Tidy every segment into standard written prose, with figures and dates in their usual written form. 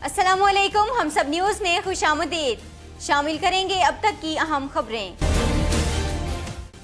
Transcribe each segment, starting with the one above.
अस्सलामु अलैकुम। हम सब न्यूज में खुशामदीद। शामिल करेंगे अब तक की अहम खबरें।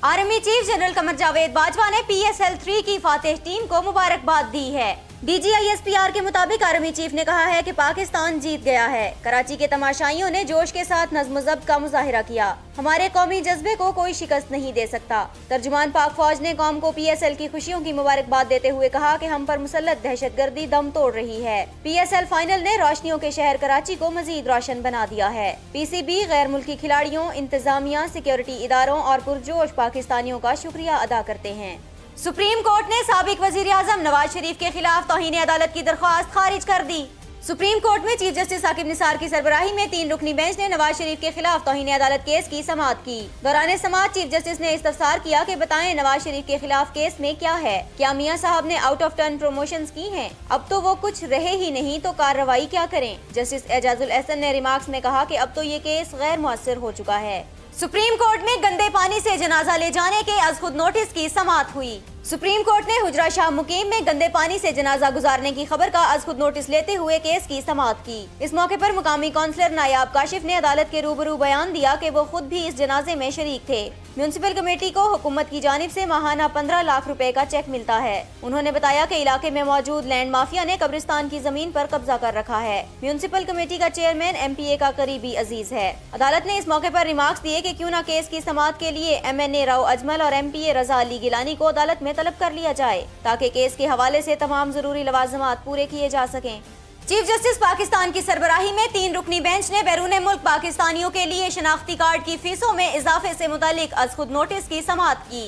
Army chief general Qamar Javed Bajwa ने PSL 3 की फातेह टीम को मुबारकबाद दी है। DGISPR के मुताबिक आर्मी चीफ ने कहा है कि पाकिस्तान जीत गया है। कराची के तमाशाइयों ने जोश के साथ नज़्म ज़ब्त का मुजाहिरा किया। हमारे कौमी जज्बे को कोई शिकस्त नहीं दे सकता। तर्जुमान पाक फौज ने कौम को PSL की खुशियों की मुबारकबाद देते हुए कहा कि हम पर मुसल्लत दहशतगर्दी दम तोड़ रही है। PSL फाइनल ने रोशनियों के शहर कराची को मजीद रोशन बना दिया है। PCB गैर मुल्की खिलाड़ियों, इंतजामिया, सिक्योरिटी इदारों और पुरजोश पाकिस्तानियों का शुक्रिया अदा करते हैं। सुप्रीम कोर्ट ने साबिक वजीर आजम नवाज शरीफ के खिलाफ तौहीन अदालत की दरख्वास्त खारिज कर दी। सुप्रीम कोर्ट में चीफ जस्टिस साकिब निसार की सरबराही में 3 रुकनी बेंच ने नवाज शरीफ के खिलाफ तौहीन अदालत केस की समाअत की। दौरान समाअत चीफ जस्टिस ने इस्तफसार किया कि बताएं नवाज शरीफ के खिलाफ केस में क्या है। क्या मियां साहब ने आउट ऑफ टर्न प्रमोशंस की हैं? अब तो वो कुछ रहे ही नहीं तो कार्रवाई क्या करें? जस्टिस एजाजुल एहसन ने रिमार्क्स में कहा कि अब तो ये केस गैर मुअस्सर हो चुका है। सुप्रीम कोर्ट में गंदे पानी से जनाजा ले जाने के अज खुद नोटिस की समाअत हुई। सुप्रीम कोर्ट ने हुजरा शाह मुकीम में गंदे पानी से जनाजा गुजारने की खबर का अज खुद नोटिस लेते हुए केस की समाअत की। इस मौके पर मुकामी काउंसलर नायाब काशिफ ने अदालत के रूबरू बयान दिया कि वो खुद भी इस जनाजे में शरीक थे। म्यूनिसिपल कमेटी को हुकूमत की जानिब से माहाना 15 लाख रुपए का चेक मिलता है। उन्होंने बताया कि इलाके में मौजूद लैंड माफिया ने कब्रिस्तान की जमीन पर कब्जा कर रखा है। म्यूनिसिपल कमेटी का चेयरमैन MPA का करीबी अजीज है। अदालत ने इस मौके पर रिमार्क्स दिए कि क्यों न केस की समाअत के लिए MNA राव अजमल और MPA रजा अली गिलानी को अदालत में तलब कर लिया जाए ताकि केस के हवाले से तमाम जरूरी लवाजमात पूरे किए जा सकें। चीफ जस्टिस पाकिस्तान की सरबराही में 3 रुकनी बेंच ने बैरून मुल्क पाकिस्तानियों के लिए शनाख्ती कार्ड की फीसों में इजाफे से मुतालिक अज खुद नोटिस की समाअत की।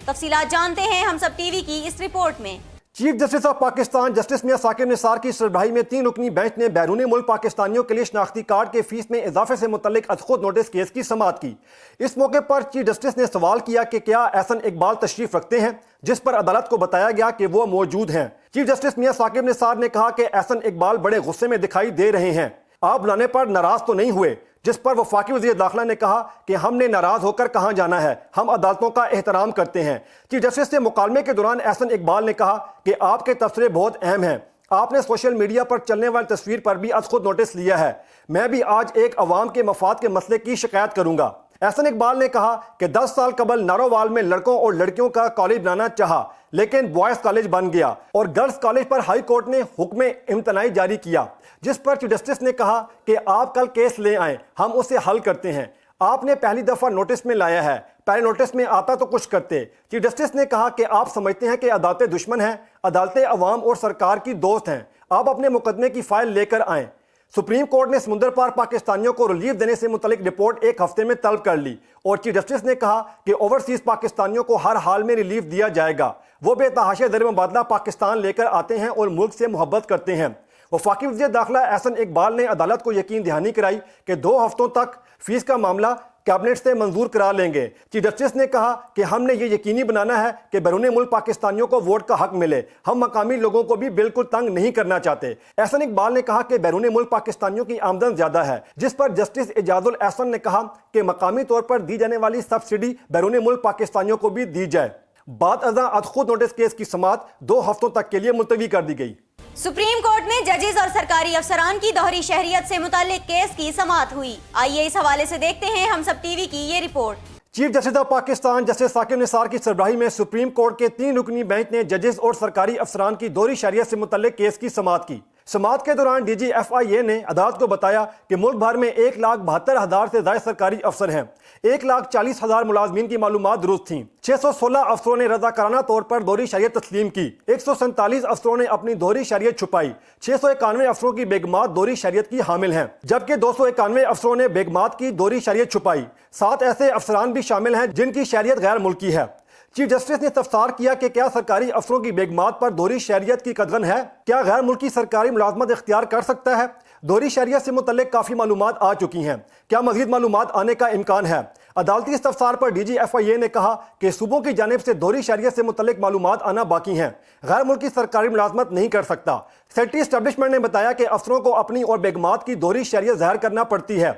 तफसीलात जानते हैं हम सब टीवी की इस रिपोर्ट में। Chief justice of Pakistan justice Mian Saqib Nisar की सरबराही में 3 रुकनी बेंच ने बैरून मुल्क पाकिस्तानियों के लिए शनाख्ती कार्ड के फीस में इजाफे से मुतल्लिक अज खुद नोटिस केस की समाअत की। इस मौके पर चीफ जस्टिस ने सवाल किया कि क्या एहसन इकबाल तशरीफ रखते हैं, जिस पर अदालत को बताया गया कि वो मौजूद हैं। चीफ जस्टिस मियां साकिब निसार ने कहा कि एहसन इकबाल बड़े गुस्से में दिखाई दे रहे हैं, आप बुलाने पर नाराज तो नहीं हुए? जिस पर वफाकी वज़ीर दाखिला ने कहा कि हमने नाराज होकर कहां जाना है, हम अदालतों का एहतराम करते हैं। चीफ जस्टिस से मुकालमे के दौरान एहसन इकबाल ने कहा कि आपके तबसरे बहुत अहम हैं, आपने सोशल मीडिया पर चलने वाली तस्वीर पर भी अज खुद नोटिस लिया है, मैं भी आज एक अवाम के मफाद के मसले की शिकायत करूंगा। एहसन इकबाल ने कहा कि 10 साल कबल नारोवाल में लड़कों और लड़कियों का कॉलेज बनाना चाहा, लेकिन बॉयज कॉलेज बन गया और गर्ल्स कॉलेज पर हाई कोर्ट ने हुक्म इम्तनाई जारी किया, जिस पर चीफ जस्टिस ने कहा कि आप कल केस ले आए, हम उसे हल करते हैं। आपने पहली दफा नोटिस में लाया है, पहले नोटिस में आता तो कुछ करते। चीफ जस्टिस ने कहा कि आप समझते हैं कि अदालतें दुश्मन हैं, अदालतें अवाम और सरकार की दोस्त हैं, आप अपने मुकदमे की फाइल लेकर आएं। सुप्रीम कोर्ट ने समुद्र पार पाकिस्तानियों को रिलीफ देने से मुतल्लिक रिपोर्ट 1 हफ्ते में तलब कर ली और चीफ जस्टिस ने कहा कि ओवरसीज पाकिस्तानियों को हर हाल में रिलीफ दिया जाएगा। वो बेतहाशा ज़र मुबादला पाकिस्तान लेकर आते हैं और मुल्क से मोहब्बत करते हैं। वफाकी वज़ीर दाखिला एहसन इकबाल ने अदालत को यकीन दहानी कराई कि 2 हफ्तों तक फीस का मामला कैबिनेट से मंजूर करा लेंगे। चीफ जस्टिस ने कहा कि हमने ये यकीनी बनाना है कि बैरून मुल्क पाकिस्तानियों को वोट का हक मिले, हम मकामी लोगों को भी बिल्कुल तंग नहीं करना चाहते। एहसन इकबाल ने कहा कि बैरून मुल्क पाकिस्तानियों की आमदन ज्यादा है, जिस पर जस्टिस एजाजुल एहसन ने कहा कि मकामी तौर पर दी जाने वाली सब्सिडी बैरून मुल्क पाकिस्तानियों को भी दी जाए। बाद अज़ां अज खुद नोटिस केस की समाअत 2 हफ्तों तक के लिए मुलतवी कर दी गई। सुप्रीम कोर्ट में जजेस और सरकारी अफसरान की दोहरी शहरियत से मुतालिक केस की समाअत हुई। आइए इस हवाले से देखते हैं हम सब टीवी की ये report. Chief justice of Pakistan justice Saqib Nisar की सरबराही में सुप्रीम कोर्ट के 3 रुकनी बेंच ने जजेस और सरकारी अफसरान की दोहरी शहरियत से मुतल्लिक केस की समाअत की। समाअत के दौरान DG FIA ने अदालत को बताया कि मुल्क भर में 1,72,000 से ज्यादा सरकारी अफसर हैं, 1,40,000 मुलाजमीन की मालूमात दुरुस्त थीं, 616 अफसरों ने रजाकाराना तौर पर दोहरी शरीयत तस्लीम की, 147 अफसरों ने अपनी दोहरी शरीयत छुपाई, 691 अफसरों की बेगमात दोहरी शरीयत की हामिल हैं, जबकि 291 अफसरों ने बेगमात की दोहरी शरीयत छुपाई। 7 ऐसे अफसरान भी शामिल हैं जिनकी शरीयत गैर मुल्की है। चीफ जस्टिस ने तफ्सार किया कि क्या सरकारी अफसरों की बेगमात पर दोहरी शहरियत की कदगन है, क्या गैर मुल्की सरकारी मुलाजमत इख्तियार कर सकता है। दोहरी शहरियत से मुतल्लिक काफ़ी मालूमात आ चुकी हैं, क्या मजीद मालूमात आने का इम्कान है। अदालती इस्तफसार पर DG FIA ने कहा कि सूबों की जानिब से दोहरी शहरियत से मुतल्लिक मालूमात आना बाकी हैं, गैर मुल्की सरकारी मुलाजमत नहीं कर सकता। सेक्रेटरी एस्टेब्लिशमेंट ने बताया कि अफसरों को अपनी और बेगमात की दोहरी शहरियत ज़ाहिर करना पड़ती है।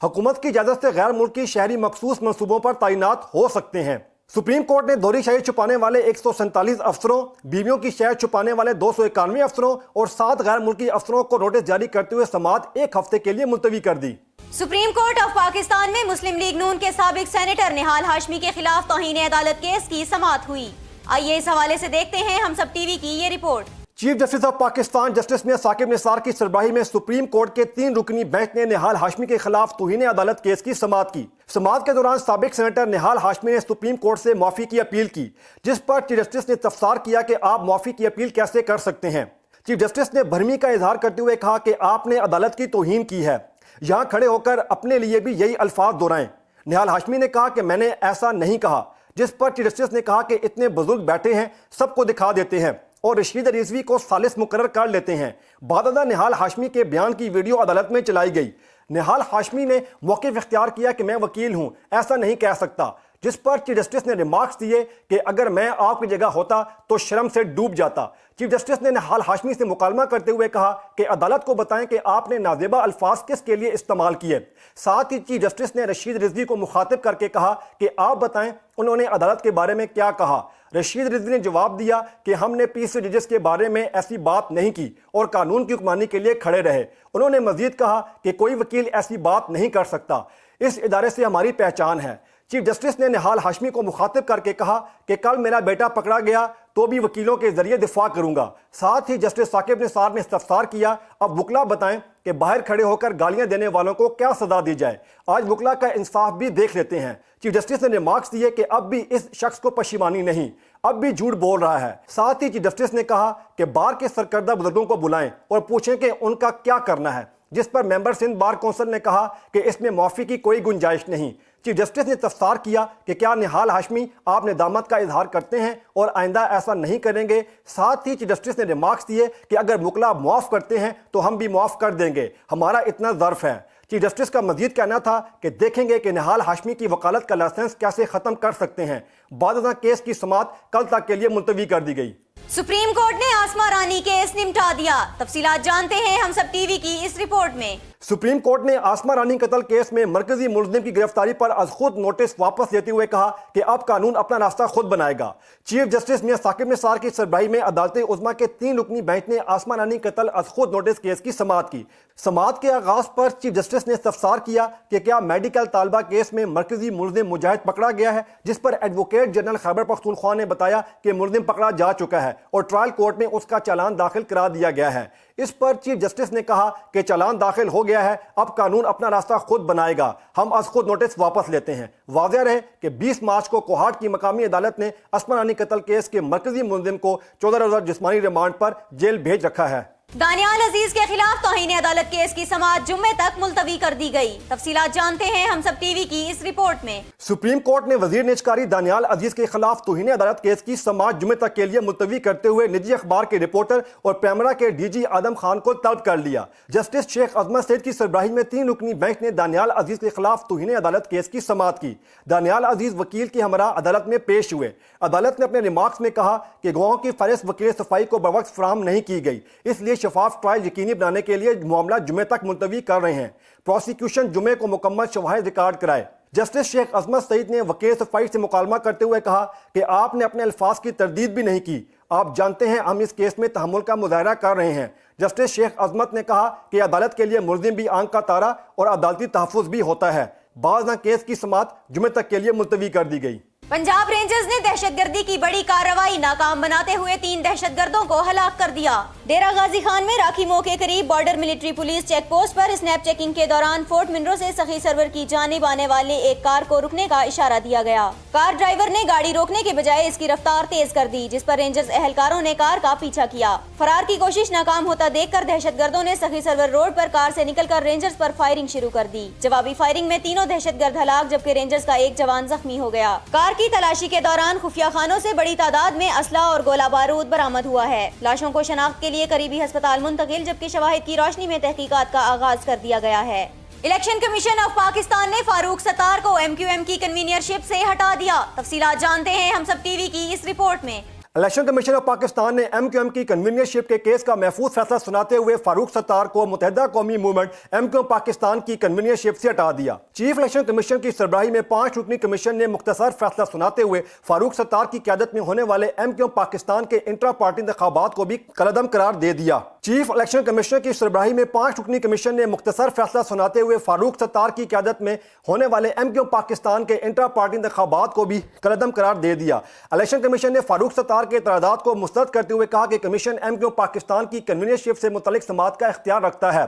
हुकूमत की इजाज़त से गैर मुल्की शहरी मखसूस मनसूबों पर तैनात हो सकते हैं। सुप्रीम कोर्ट ने दोहरी शहरी छुपाने वाले 147 अफसरों, बीवियों की शहर छुपाने वाले 291 अफसरों और 7 गैर मुल्की अफसरों को नोटिस जारी करते हुए समाअत 1 हफ्ते के लिए मुलतवी कर दी। सुप्रीम कोर्ट ऑफ पाकिस्तान में मुस्लिम लीग नून के साबिक सेनेटर निहाल हाशमी के खिलाफ तौहीन अदालत केस की समाअत हुई। आइए इस हवाले से देखते हैं हम सब टीवी की ये report. Chief justice of Pakistan justice Mian Saqib Nisar की सरबराही में सुप्रीम कोर्ट के 3 रुकनी बेंच ने निहाल हाशमी के खिलाफ तौहीन अदालत केस की समाअत की। समाअत के दौरान साबिक सेनेटर निहाल हाशमी ने सुप्रीम कोर्ट से माफी की अपील की, जिस पर चीफ जस्टिस ने तफसार किया कि आप माफी की अपील कैसे कर सकते हैं। चीफ जस्टिस ने भरमी का इजहार करते हुए कहा कि आपने अदालत की तौहीन की है, यहाँ खड़े होकर अपने लिए भी यही अल्फाज दोहराएं। निहाल हाशमी ने कहा कि मैंने ऐसा नहीं कहा, जिस पर चीफ जस्टिस ने कहा कि इतने बुजुर्ग बैठे हैं, सबको दिखा देते हैं और रशीद रिजवी को सालिस मुकर्रर कर लेते हैं। बाददा निहाल हाशमी के बयान की वीडियो अदालत में चलाई गई। निहाल हाशमी ने मौक़िफ़ इख्तियार किया कि मैं वकील हूं, ऐसा नहीं कह सकता, जिस पर चीफ जस्टिस ने रिमार्क्स दिए कि अगर मैं आपकी जगह होता तो शर्म से डूब जाता। चीफ जस्टिस ने निहाल हाशमी से मुकालमा करते हुए कहा कि अदालत को बताएं कि आपने नाजेबा अल्फाज किसके लिए इस्तेमाल किए। साथ ही चीफ जस्टिस ने रशीद रिजवी को मुखातिब करके कहा कि आप बताएं उन्होंने अदालत के बारे में क्या कहा। रशीद रिजवी ने जवाब दिया कि हमने पीसी जजेस के बारे में ऐसी बात नहीं की और कानून की हुक्मरानी के लिए खड़े रहे। उन्होंने मजीद कहा कि कोई वकील ऐसी बात नहीं कर सकता, इस इदारे से हमारी पहचान है। चीफ जस्टिस ने निहाल हाशमी को मुखातिब करके कहा कि कल मेरा बेटा पकड़ा गया तो भी वकीलों के जरिए दिफा करूंगा। साथ ही जस्टिस साकिब निसार ने इस्तफसार किया, अब वकला बताएं कि बाहर खड़े होकर गालियां देने वालों को क्या सजा दी जाए। आज वकला का इंसाफ भी देख लेते हैं। चीफ जस्टिस ने रिमार्क्स दिए कि अब भी इस शख्स को पशिमानी नहीं, अब भी झूठ बोल रहा है। साथ ही चीफ जस्टिस ने कहा कि बार के सरकर्दा बुजुर्गों को बुलाएं और पूछें कि उनका क्या करना है, जिस पर मेंबर सिंध बार कौंसिल ने कहा कि इसमें माफी की कोई गुंजाइश नहीं। चीफ जस्टिस ने तफसार किया कि क्या निहाल हाशमी आप नेदामत का इजहार करते हैं और आइंदा ऐसा नहीं करेंगे। साथ ही चीफ जस्टिस ने रिमार्क्स दिए कि अगर मुकला मुआफ करते हैं तो हम भी मुआफ कर देंगे, हमारा इतना ज़र्फ है। चीफ जस्टिस का मजीद कहना था कि देखेंगे कि निहाल हाशमी की वकालत का लाइसेंस कैसे ख़त्म कर सकते हैं। बादशाह केस की समाअत कल तक के लिए मुलतवी कर दी गई। सुप्रीम कोर्ट ने आसमा रानी केस निपटा दिया। तफसीलात जानते हैं हम सब टीवी की इस रिपोर्ट में। सुप्रीम कोर्ट ने आसमा रानी कत्ल केस में मरकजी मुलजिम की गिरफ्तारी पर आज खुद नोटिस वापस लेते हुए कहा कि अब कानून अपना रास्ता खुद बनाएगा। चीफ जस्टिस मियां साकिब निसार की सरबराही में अदालत उज़्मा के 3 रुकनी बेंच ने आसमा रानी कत्ल आज खुद नोटिस केस की समाअत की। समाअत के आगाज पर चीफ जस्टिस ने इस्तफसार किया कि क्या मेडिकल तालबा केस में मरकजी मुलजिम मुजाहिद पकड़ा गया है, जिस पर एडवोकेट जनरल खैबर पख्तूनख्वा ने बताया कि मुलजिम पकड़ा जा चुका है और ट्रायल कोर्ट में उसका चालान दाखिल करा दिया गया है। इस पर चीफ जस्टिस ने कहा कि चालान दाखिल हो गया है, अब कानून अपना रास्ता खुद बनाएगा, हम आज खुद नोटिस वापस लेते हैं। वाज़ेह रहे कि 20 मार्च को कोहाट की मकामी अदालत ने आसमा रानी कत्ल केस के मरकजी मुलजिम को 14 रोज़ा जिस्मानी रिमांड पर जेल भेज रखा है। दानियाल अजीज के खिलाफ तौहीन अदालत केस की समाअत जुम्मे तक मुलतवी कर दी गई। तफसीलात जानते हैं हम सब टीवी की इस रिपोर्ट में। सुप्रीम कोर्ट ने वजीर निजकारी दानियाल अजीज के खिलाफ तौहीन अदालत केस की समाअत जुम्मे तक के लिए मुलतवी करते हुए निजी अखबार के रिपोर्टर और पैमरा के डीजी आदम खान को तलब कर लिया। जस्टिस शेख अजमत सईद की सरबराही में 3 रुकनी बेंच ने दानियाल अजीज के खिलाफ तौहीन अदालत केस की समाअत की। दानियाल अजीज वकील की हमरा अदालत में पेश हुए। अदालत ने अपने रिमार्क्स में कहा कि गवाहों की फहरिस्त वकील सफाई को बवक्त फराहम नहीं की गई, इसलिए शफाफ ट्रायल यकीनी बनाने के लिए मामला जुमे तक मुलतवी कर रहे हैं। प्रोसिक्यूशन जुमे को मुकम्मल शवाहिद रिकॉर्ड कराए। जस्टिस शेख अजमत सईद ने वकील सफाई से मुकालमा करते हुए कहा कि आपने अपने अल्फाज की तरदीद भी नहीं की, आप जानते हैं हम इस केस में तहम्मुल का मुजाहरा कर रहे हैं। जस्टिस शेख अजमत ने कहा कि अदालत के लिए मुलजिम भी आंख का तारा और अदालती तहफ़्फ़ुज़ भी होता है। बाज़ केस की समाअत जुमे तक के लिए मुलतवी कर दी गई। पंजाब रेंजर्स ने दहशतगर्दी की बड़ी कार्रवाई नाकाम बनाते हुए 3 दहशतगर्दों को हलाक कर दिया। डेरा गाजी खान में राखीमो के करीब border military police check post पर स्नैप चेकिंग के दौरान फोर्ट मिनरो से सखी सरवर की जानिब आने वाले एक कार को रुकने का इशारा दिया गया। कार ड्राइवर ने गाड़ी रोकने के बजाय इसकी रफ्तार तेज कर दी, जिस पर रेंजर्स एहलकारों ने कार का पीछा किया। फरार की कोशिश नाकाम होता देखकर दहशतगर्दों ने सखी सरवर रोड पर कार से निकलकर रेंजर्स पर फायरिंग शुरू कर दी। जवाबी फायरिंग में 3 दहशतगर्द हलाक, जबकि रेंजर्स का एक जवान जख्मी हो गया। कार की तलाशी के दौरान खुफिया खानों से बड़ी तादाद में असला और गोला बारूद बरामद हुआ है। लाशों को शनाख्त के लिए करीबी अस्पताल मुंतकिल, जबकि शवाहिद की रोशनी में तहकीकात का आगाज कर दिया गया है। इलेक्शन कमीशन ऑफ पाकिस्तान ने फारूक सत्तार को MQM की कन्वीनियरशिप से हटा दिया। तफसीलात जानते हैं हम सब टीवी की इस रिपोर्ट में। इलेक्शन कमीशन ऑफ पाकिस्तान ने MQM की कन्वीनियरशिप के केस का महफूज फैसला सुनाते हुए फारूक सत्तार को मुत्तहिदा कौमी मूवमेंट MQM पाकिस्तान की कन्वीनियरशिप से हटा दिया। चीफ इलेक्शन कमीशन की सरबराही में 5 रुकनी कमीशन ने मुख्तसर फैसला सुनाते हुए फारूक सत्तार की क़यादत में होने वाले MQM पाकिस्तान के इंट्रा पार्टी इंतखाबात को भी कलअदम करार दे दिया। चीफ इलेक्शन कमिश्नर की सरबराही में 5 रुकनी कमीशन ने मुख्तसर फैसला सुनाते हुए फारूक सत्तार की क़यादत में होने वाले MQM पाकिस्तान के इंट्रा पार्टी इंतखाबात को भी कलअदम करार दे दिया। इलेक्शन कमीशन ने फारूक सत्तार के इतराज़ात को मुस्तरद करते हुए कहा कि कमीशन MQM पाकिस्तान की कन्वीनियरशिप से मुतल्लिक समाअत का इख्तियार रखता है।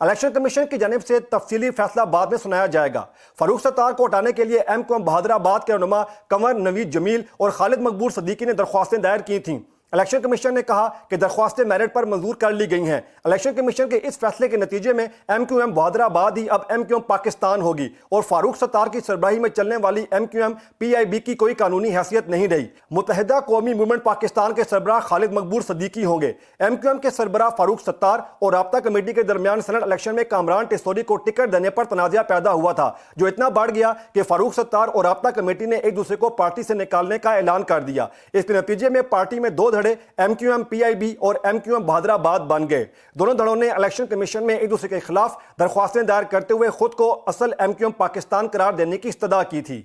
इलेक्शन कमीशन की जानिब से तफसीली फैसला बाद में सुनाया जाएगा। फारूक सत्तार को हटाने के लिए MQM बहादुराबाद के रहनुमा कंवर नवीद जमील और खालिद मकबूल सदीकी ने दरख्वास्तें दायर की थीं। इलेक्शन कमीशन ने कहा कि दरख्वास्तें मेरिट पर मंजूर कर ली गई हैं। इलेक्शन कमीशन के इस फैसले के नतीजे में MQM बहादुराबाद ही अब MQM पाकिस्तान होगी और फारूक सत्तार की सरबराही में चलने वाली MQM PIB की कोई कानूनी हैसियत नहीं रही। मुत्तहिदा कौमी मूवमेंट पाकिस्तान के सरबराह खालिद मकबूल सदीकी होंगे। MQM के सरबराह फारूक सत्तार और राब्ता कमेटी के दरमियान सेनेट इलेक्शन में कामरान टिसोरी को टिकट देने पर तनाज़ा पैदा हुआ था, जो इतना बढ़ गया कि फारूक सत्तार और राब्ता कमेटी ने एक दूसरे को पार्टी से निकालने का ऐलान कर दिया। इसके नतीजे में पार्टी में 2 धड़े MQM PIB और MQM बहादुराबाद बन गए। दोनों धड़ों ने इलेक्शन कमीशन में एक दूसरे के खिलाफ दरख्वास्तें दायर करते हुए खुद को असल MQM पाकिस्तान करार देने की इस्तदा की थी।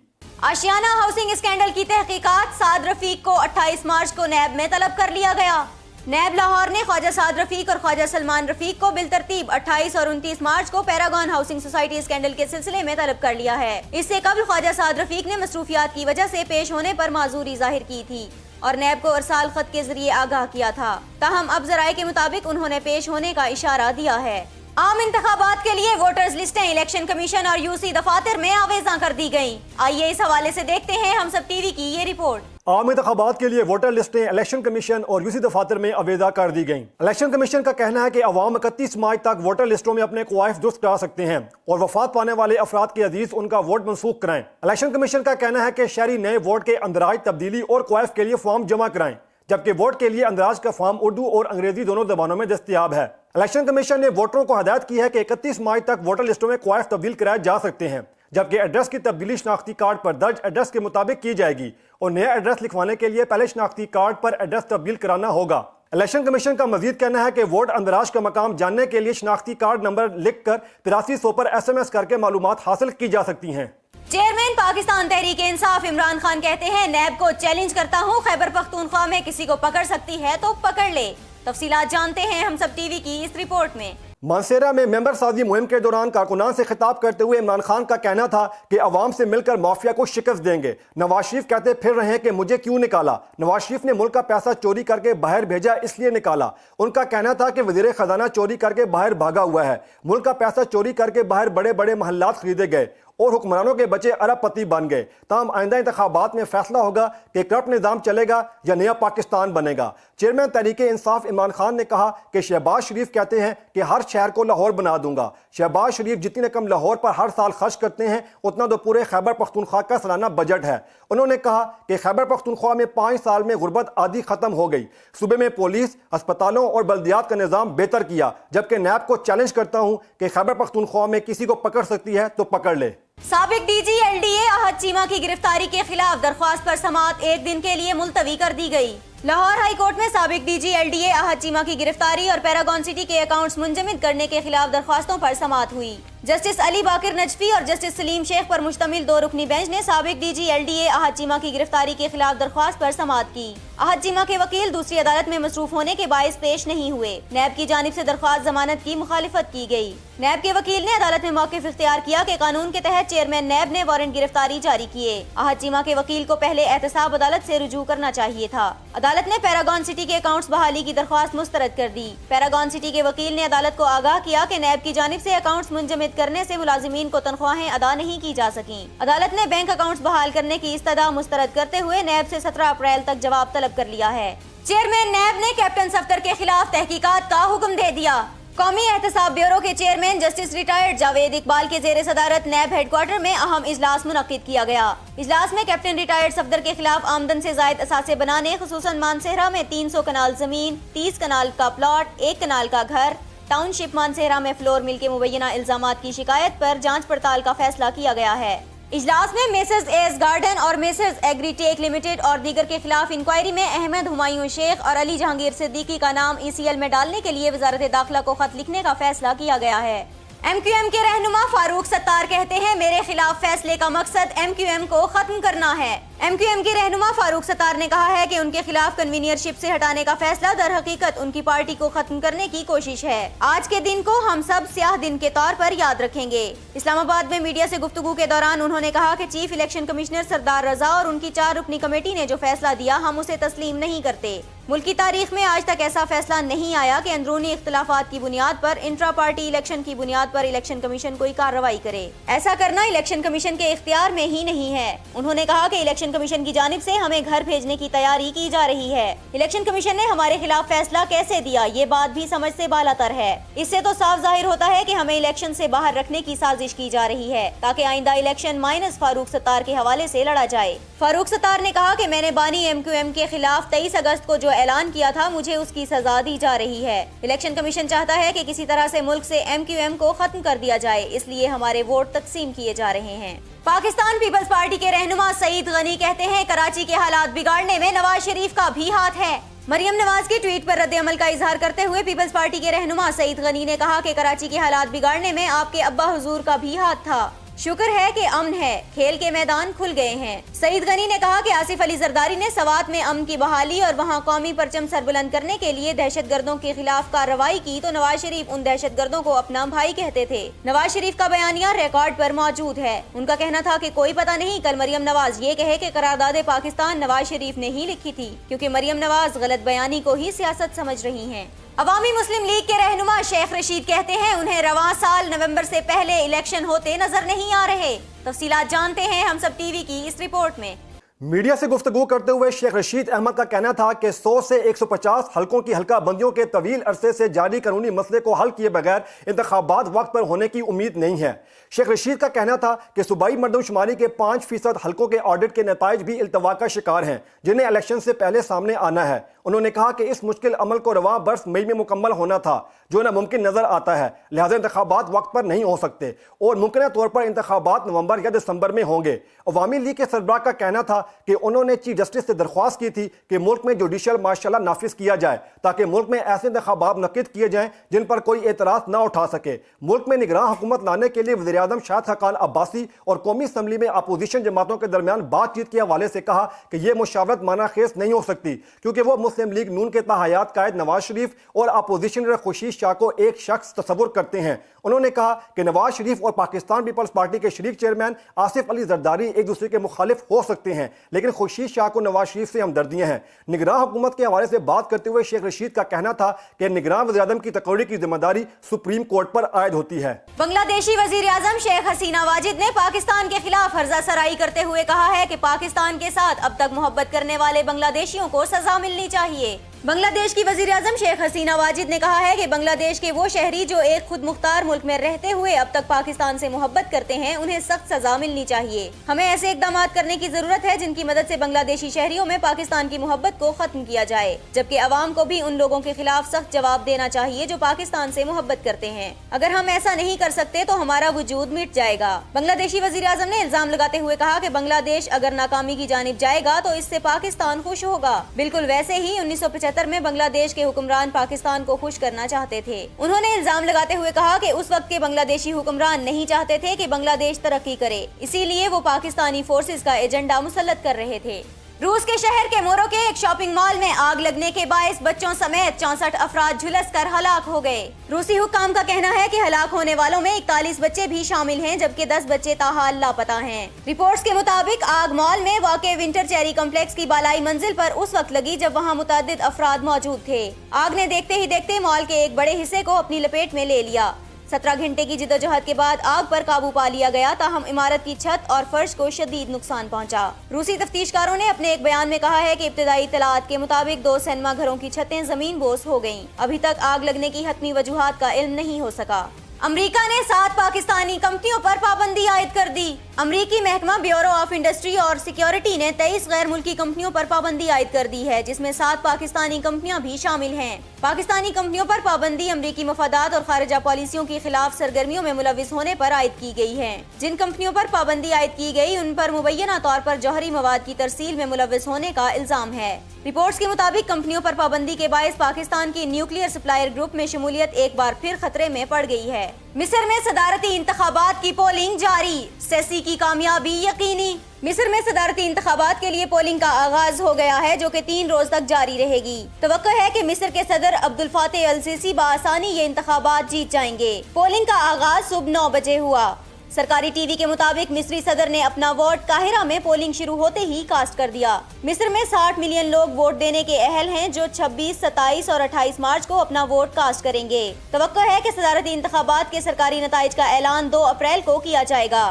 आशियाना हाउसिंग स्कैंडल की तहकीकात साद रफीक को 28 मार्च को नैब में तलब कर लिया गया। नैब लाहौर ने ख्वाजा साद रफीक और ख्वाजा सलमान रफीक को बिलतरतीब 28 और 29 मार्च को पैरागॉन हाउसिंग सोसाइटी स्कैंडल के सिलसिले में तलब कर लिया है। इससे कबल ख्वाजा साद रफीक ने मसरूफियात की वजह से पेश होने पर माजूरी जाहिर की थी और नैब को अरसाल खत के जरिए आगाह किया था। ताहम अब जराये के मुताबिक उन्होंने पेश होने का इशारा दिया है। आम इंतखाबात के लिए वोटर्स लिस्टें इलेक्शन कमीशन और UC दफातर में आवेजा कर दी गयी। आइए इस हवाले से देखते हैं हम सब TV की ये रिपोर्ट। आम इंतखाबात के लिए वोटर लिस्टें इलेक्शन कमीशन और UC दफातर में आवेजा कर दी गईं। इलेक्शन कमीशन का कहना है कि अवाम 31 मार्च तक वोटर लिस्टों में अपने ख्वाहिश दुरुस्त करा सकते हैं और वफात पाने वाले अफराद के अजीज उनका वोट मनसूख कराएं। इलेक्शन कमीशन का कहना है कि शहरी नए वोट के अंदराज तब्दीली और ख्वाहिश के लिए फॉर्म जमा कराएं, जबकि वोट के लिए अंदराज का फॉर्म उर्दू और अंग्रेजी दोनों जबानों में दस्तयाब है। इलेक्शन कमीशन ने वोटरों को हदायत की है कि 31 मार्च तक वोटर लिस्टों में ख्वाहिश तब्दील कराए जा सकते हैं, जबकि एड्रेस की तब्दीली शनाख्ती कार्ड पर दर्ज एड्रेस के मुताबिक की जाएगी और नया एड्रेस लिखवाने के लिए पहले शनाख्ती कार्ड पर एड्रेस तब्दील कराना होगा। इलेक्शन कमीशन का मजीद कहना है कि वोट अंदराज का मकाम जानने के लिए शनाख्ती कार्ड नंबर लिख कर 8300 पर SMS करके मालूमात हासिल की जा सकती हैं। चेयरमैन पाकिस्तान तहरीक इंसाफ इमरान खान कहते हैं, नैब को चैलेंज करता हूं, खैबर पख्तूनख्वा में किसी को पकड़ सकती है तो पकड़ ले। तफसीलात जानते हैं हम सब TV की इस रिपोर्ट में। मानसेरा में मेंबर साजी मुहिम के दौरान कारकुनान से खिताब करते हुए इमरान खान का कहना था कि अवाम से मिलकर माफिया को शिकस्त देंगे। नवाज शरीफ कहते फिर रहे हैं कि मुझे क्यों निकाला। नवाज शरीफ ने मुल्क का पैसा चोरी करके बाहर भेजा, इसलिए निकाला। उनका कहना था कि वजीर खजाना चोरी करके बाहर भागा हुआ है। मुल्क का पैसा चोरी करके बाहर बड़े बड़े महल्लात खरीदे गए और हुक्मरानों के बच्चे अरबपति बन गए। ताहम आइंदा इंतखाबात में फैसला होगा कि करप्ट निज़ाम चलेगा या नया पाकिस्तान बनेगा। चेयरमैन तहरीक इंसाफ इमरान खान ने कहा कि शहबाज शरीफ कहते हैं कि हर शहर को लाहौर बना दूंगा। शहबाज शरीफ जितनी रकम लाहौर पर हर साल खर्च करते हैं उतना तो पूरे खैबर पख्तूनख्वा का सालाना बजट है। उन्होंने कहा कि खैबर पख्तूनख्वा में 5 साल में गुर्बत आदि खत्म हो गई। सूबे में पुलिस, अस्पतालों और बल्दियात का निज़ाम बेहतर किया। जबकि नैब को चैलेंज करता हूँ कि खैबर पख्तूनख्वा में किसी को पकड़ सकती है तो पकड़ ले। साबिक DG LDA अहद चीमा की गिरफ्तारी के खिलाफ दरख्वास्त पर समाअत 1 दिन के लिए मुलतवी कर दी गई। लाहौर हाई कोर्ट में साबिक DG LDA अहद चीमा की गिरफ्तारी और पैरागॉन सिटी के अकाउंट्स मुंजमद करने के खिलाफ दरख्वास्तों पर समाअत हुई। जस्टिस अली बाकिर नजफी और जस्टिस सलीम शेख पर मुश्तमिल 2 रुकनी बेंच ने साबिक DG LDA अहद चीमा की गिरफ्तारी के खिलाफ दरख्वास्त पर समाअत की। अहद चीमा के वकील दूसरी अदालत में मसरूफ होने के बायस पेश नहीं हुए। नैब की जानिब से दरख्वास्त जमानत की मुखालिफत की गई। नैब के वकील ने अदालत में मौक़िफ़ इख्तियार किया कि कानून के तहत चेयरमैन नैब ने वारंट गिरफ्तारी जारी किए। अहद चीमा के वकील को पहले एहतसाब अदालत से रुजू करना चाहिए था। अदालत ने पैरागॉन सिटी के अकाउंट्स बहाली की दरख्वास्त मुस्तरद कर दी। पैरागॉन सिटी के वकील ने अदालत को आगाह किया कि नैब की जानिब से अकाउंट्स मुंजमद करने से मुलाजिमीन को तनख्वाहें अदा नहीं की जा सकी। अदालत ने बैंक अकाउंट्स बहाल करने की इस्तदा मुस्तरद करते हुए नैब से 17 अप्रैल तक जवाब तलब कर लिया है। चेयरमैन नैब ने कैप्टन सफ्दर के खिलाफ तहकीकात का हुक्म दे दिया। कौमी एहतसाब ब्यूरो के chairman justice retired Javed Iqbal के जेर सदारत नैब हेडक्वार्टर में अहम इजलास मुनक्किद किया गया। इजलास में कैप्टन रिटायर्ड सफदर के खिलाफ आमदन से जायद असासे बनाने, खुसूसन मानसेहरा में 300 कनाल जमीन, 30 कनाल का प्लॉट, 1 कनाल का घर, टाउनशिप मानसेहरा में फ्लोर मिल के मुबैना इल्जामात की शिकायत पर जांच पड़ताल का फैसला किया गया है। इजलास में मेसर्स एस गार्डन और मेसर्स एग्रीटेक लिमिटेड और दीगर के खिलाफ इंक्वायरी में अहमद हुमायूं शेख और अली जहांगीर सिद्दीकी का नाम ECL में डालने के लिए वजारत दाखिला को खत लिखने का फैसला किया गया है। MQM के रहनुमा फारूक सत्तार कहते हैं, मेरे खिलाफ फैसले का मकसद MQM को खत्म करना है। MQM के रहनुमा फारूक सत्तार ने कहा है कि उनके खिलाफ कन्वीनियरशिप से हटाने का फैसला दर हकीकत उनकी पार्टी को खत्म करने की कोशिश है। आज के दिन को हम सब स्याह दिन के तौर पर याद रखेंगे। इस्लामाबाद में मीडिया से गुफ्तगू के दौरान उन्होंने कहा कि चीफ इलेक्शन कमिश्नर सरदार रजा और उनकी 4 रुकनी कमेटी ने जो फैसला दिया, हम उसे तस्लीम नहीं करते। मुल्क की तारीख में आज तक ऐसा फैसला नहीं आया कि अंदरूनी इख्तिलाफात की बुनियाद पर इंट्रा पार्टी इलेक्शन की बुनियाद पर इलेक्शन कमीशन कोई कार्रवाई करे। ऐसा करना इलेक्शन कमीशन के इख्तियार में ही नहीं है। उन्होंने कहा कि इलेक्शन कमीशन की जानिब से हमें घर भेजने की तैयारी की जा रही है। इलेक्शन कमीशन ने हमारे खिलाफ फैसला कैसे दिया, ये बात भी समझ से बालातर है। इससे तो साफ जाहिर होता है कि हमें इलेक्शन से बाहर रखने की साजिश की जा रही है ताकि आइंदा इलेक्शन माइनस फारूक सत्तार के हवाले से लड़ा जाए। फारूक सत्तार ने कहा कि मैंने बानी MQM के खिलाफ 23 अगस्त को जो ऐलान किया था, मुझे उसकी सजा दी जा रही है। इलेक्शन कमीशन चाहता है कि किसी तरह से मुल्क से MQM को खत्म कर दिया जाए, इसलिए हमारे वोट तकसीम किए जा रहे हैं। पाकिस्तान पीपल्स पार्टी के रहनुमा सईद गनी कहते हैं, कराची के हालात बिगाड़ने में नवाज शरीफ का भी हाथ है। मरियम नवाज के ट्वीट पर रद्द-ए-अमल का इजहार करते हुए पीपल्स पार्टी के रहनुमा सईद गनी ने कहा कि कराची के हालात बिगाड़ने में आपके अब्बा हुजूर का भी हाथ था। शुक्र है कि अमन है, खेल के मैदान खुल गए हैं। सईद गनी ने कहा कि आसिफ अली जरदारी ने सवात में अमन की बहाली और वहां कौमी परचम सरबुलंद करने के लिए दहशतगर्दों के खिलाफ कार्रवाई की तो नवाज शरीफ उन दहशतगर्दों को अपना भाई कहते थे। नवाज शरीफ का बयानिया रिकॉर्ड पर मौजूद है। उनका कहना था कि कोई पता नहीं कल मरियम नवाज ये कहे कि करारदाद पाकिस्तान नवाज शरीफ ने ही लिखी थी, क्योंकि मरियम नवाज गलत बयानी को ही सियासत समझ रही हैं। अवामी मुस्लिम लीग के रहनुमा शेख रशीद कहते हैं, उन्हें रवां साल नवंबर से पहले इलेक्शन होते नजर नहीं आ रहे। तफसीलात जानते हैं हम सब टीवी की इस रिपोर्ट में। मीडिया से गुफ्तगू करते हुए शेख रशीद अहमद का कहना था कि 100 से 150 हलकों की हल्का बंदियों के तवील अरसे से जारी कानूनी मसले को हल किए बगैर इंतखाबात वक्त पर होने की उम्मीद नहीं है। शेख रशीद का कहना था कि सूबाई मर्दमशुमारी के 5% हलकों के ऑडिट के नताइज भी इल्तवा का शिकार हैं, जिन्हें इलेक्शन से पहले सामने आना है। उन्होंने कहा कि इस मुश्किल अमल को रवां बरस मई में मुकम्मल होना था, जो नामुमकिन नजर आता है, लिहाजा इंतखाबात वक्त पर नहीं हो सकते और मुमकिन तौर पर इंतखाबात नवंबर या दिसंबर में होंगे। अवामी लीग के सरबराह का कहना था कि उन्होंने चीफ जस्टिस से दरख्वास्त की थी कि मुल्क में जुडिशल मार्शल नाफिज किया जाए ताकि मुल्क में ऐसे इंतखाबात मुनक्किद किए जाएं जिन पर कोई एतराज न उठा सके। मुल्क में निगरान हुकूमत लाने के लिए वज़ीर आज़म शाहिद खाकान अब्बासी और कौमी असम्बली में अपोजिशन जमातों के दरमियान बातचीत के हवाले से कहा कि यह मुशावरत माना खेज नहीं हो सकती, क्योंकि वो मुस्लिम लीग नून के ताहयात कायद नवाज शरीफ और अपोजिशन खुर्शीद शाह को एक शख्स तस्वुर करते हैं। उन्होंने कहा कि नवाज शरीफ और पाकिस्तान पीपल्स पार्टी के शरीक चेयरमैन आसिफ अली जरदारी एक दूसरे के मुखालिफ हो सकते हैं, लेकिन खुर्शीद शाह को नवाज शरीफ से हमदर्दियां हैं। निगरान हुकूमत के हवाले से बात करते हुए शेख रशीद का कहना था कि निगरान वज़ीर आज़म की तकरीर की जिम्मेदारी सुप्रीम कोर्ट पर आयद होती है। बांग्लादेशी वज़ीर आज़म शेख हसीना वाजिद ने पाकिस्तान के खिलाफ हर्जा सराई करते हुए कहा है कि पाकिस्तान के साथ अब तक मोहब्बत करने वाले बांग्लादेशियों को सजा मिलनी चाहिए। बांग्लादेश की वज़ीर आज़म शेख हसीना वाजिद ने कहा है कि बांग्लादेश के वो शहरी जो एक खुद मुख्तार मुल्क में रहते हुए अब तक पाकिस्तान से मोहब्बत करते हैं, उन्हें सख्त सजा मिलनी चाहिए। हमें ऐसे इकदाम करने की जरूरत है जिनकी मदद से बांग्लादेशी शहरियों में पाकिस्तान की मोहब्बत को खत्म किया जाए, जबकि अवाम को भी उन लोगों के खिलाफ सख्त जवाब देना चाहिए जो पाकिस्तान से मोहब्बत करते हैं। अगर हम ऐसा नहीं कर सकते तो हमारा वजूद मिट जाएगा। बांग्लादेशी वज़ीर आज़म ने इल्जाम लगाते हुए कहा कि बांग्लादेश अगर नाकामी की जानिब जाएगा तो इससे पाकिस्तान खुश होगा। बिल्कुल वैसे ही 1975 में बांग्लादेश के हुक्मरान पाकिस्तान को खुश करना चाहते थे। उन्होंने इल्जाम लगाते हुए कहा कि उस वक्त के बांग्लादेशी हुक्मरान नहीं चाहते थे कि बांग्लादेश तरक्की करे, इसीलिए वो पाकिस्तानी फोर्सेस का एजेंडा मुसल्लत कर रहे थे। रूस के शहर के मोरो के एक शॉपिंग मॉल में आग लगने के बायस बच्चों समेत 64 अफराद झुलस कर हलाक हो गए। रूसी हुक्काम का कहना है कि हलाक होने वालों में 41 बच्चे भी शामिल हैं, जबकि 10 बच्चे ताहाल लापता हैं। रिपोर्ट्स के मुताबिक आग मॉल में वाक़े विंटर चेरी कॉम्प्लेक्स की बालाई मंजिल पर उस वक्त लगी जब वहां मुतअद्दिद अफराद मौजूद थे। आग ने देखते ही देखते मॉल के एक बड़े हिस्से को अपनी लपेट में ले लिया। 17 घंटे की जिद्दोजहद के बाद आग पर काबू पा लिया गया, ताहम इमारत की छत और फर्श को शदीद नुकसान पहुंचा। रूसी तफ्तीशकारों ने अपने एक बयान में कहा है कि इब्तिदाई इत्तलात के मुताबिक 2 सिनेमा घरों की छतें जमीन बोस हो गईं। अभी तक आग लगने की हतमी वजूहात का इल्म नहीं हो सका। अमेरिका ने 7 पाकिस्तानी कंपनियों पर पाबंदी आयद कर दी। امریکی محکمہ بیورو آف انڈسٹری اور سیکیورٹی نے 23 غیر ملکی کمپنیوں پر پابندی عائد کر دی ہے، جس میں 7 پاکستانی کمپنیاں بھی شامل ہیں۔ پاکستانی کمپنیوں پر پابندی امریکی مفادات اور خارجہ پالیسیوں کے خلاف سرگرمیوں میں ملوث ہونے پر عائد کی گئی ہے۔ جن کمپنیوں پر پابندی عائد کی گئی ان پر مبینہ طور پر جوہری مواد کی ترسیل میں ملوث ہونے کا الزام ہے۔ رپورٹس کے مطابق کمپنیوں پر پابندی کے باعث پاکستان کی نیوکلیئر سپلائر گروپ میں شمولیت ایک بار پھر خطرے میں پڑ گئی ہے۔ مصر میں صدارتی انتخابات کی پولنگ جاری، سیسی کی کامیابی یقینی۔ مصر میں صدارتی انتخابات کے لیے پولنگ کا آغاز ہو گیا ہے، جو کہ 3 روز تک جاری رہے گی۔ توقع ہے کہ مصر کے صدر عبدالفاتح السیسی بآسانی یہ انتخابات جیت جائیں گے۔ پولنگ کا آغاز صبح 9 بجے ہوا۔ سرکاری ٹی وی کے مطابق مصری صدر نے اپنا ووٹ قاہرہ میں پولنگ شروع ہوتے ہی کاسٹ کر دیا۔ مصر میں 60 ملین لوگ ووٹ دینے کے اہل ہیں، جو 26، 27 اور 28 مارچ کو اپنا ووٹ کاسٹ کریں گے۔ توقع ہے کہ صدارتی انتخابات کے سرکاری نتائج کا اعلان 2 اپریل کو کیا جائے گا۔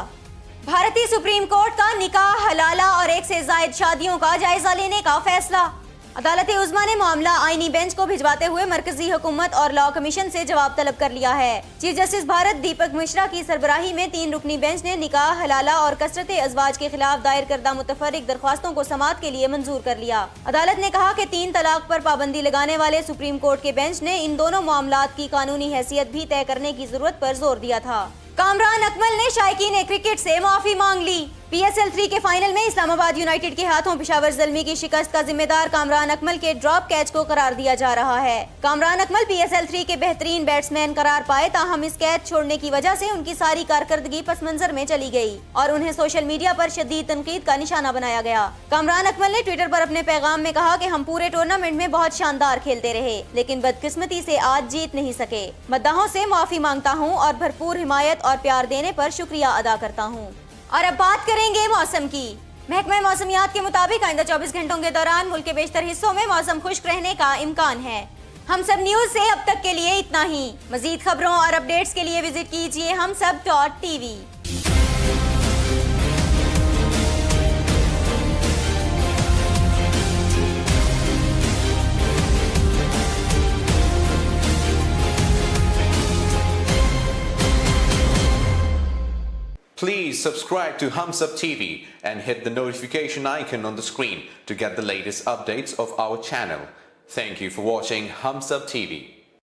بھارتی سپریم کورٹ کا نکاح، حلالہ اور 1 سے زائد شادیوں کا جائزہ لینے کا فیصلہ۔ عدالت عظمیٰ نے معاملہ آئینی بینچ کو بھجواتے ہوئے مرکزی حکومت اور لاء کمیشن سے جواب طلب کر لیا ہے۔ چیف جسٹس بھارت دیپک مشرا کی سربراہی میں 3 رکنی بینچ نے نکاح، حلالہ اور کثرت ازواج کے خلاف دائر کردہ متفرق درخواستوں کو سماعت کے لیے منظور کر لیا۔ عدالت نے کہا کہ 3 طلاق پر پابندی لگانے والے سپریم کورٹ کے بینچ نے ان دونوں معاملات کی قانونی حیثیت بھی طے کرنے کی ضرورت پر زور دیا تھا۔ کامران اکمل نے شائقین کرکٹ سے معافی مانگ لی۔ پی ایس ایل 3 کے فائنل میں اسلام آباد یونائیٹڈ کے ہاتھوں پشاور زلمی کی شکست کا ذمہ دار کامران اکمل کے ڈراپ کیچ کو قرار دیا جا رہا ہے۔ کامران اکمل پی ایس ایل 3 کے بہترین بیٹسمین قرار پائے، تاہم اس کیچ چھوڑنے کی وجہ سے ان کی ساری کارکردگی پس منظر میں چلی گئی اور انہیں سوشل میڈیا پر شدید تنقید کا نشانہ بنایا گیا۔ کامران اکمل نے ٹویٹر پر اپنے پیغام میں کہا کہ ہم پورے ٹورنامنٹ میں بہت شاندار کھیلتے رہے، لیکن بدقسمتی سے آج جیت نہیں سکے۔ مداحوں سے معافی مانگتا ہوں اور بھرپور حمایت اور پیار دینے پر شکریہ ادا کرتا ہوں۔ اور اب بات کریں گے موسم کی۔ محکمہ موسمیات کے مطابق آئندہ 24 گھنٹوں کے دوران ملک کے بیشتر حصوں میں موسم خشک رہنے کا امکان ہے۔ ہم سب نیوز سے اب تک کے لیے اتنا ہی۔ مزید خبروں اور اپڈیٹس کے لیے وزٹ کیجیے humsab.tv۔ Please subscribe to HumSub TV and hit the notification icon on the screen to get the latest updates of our channel. Thank you for watching HumSub TV.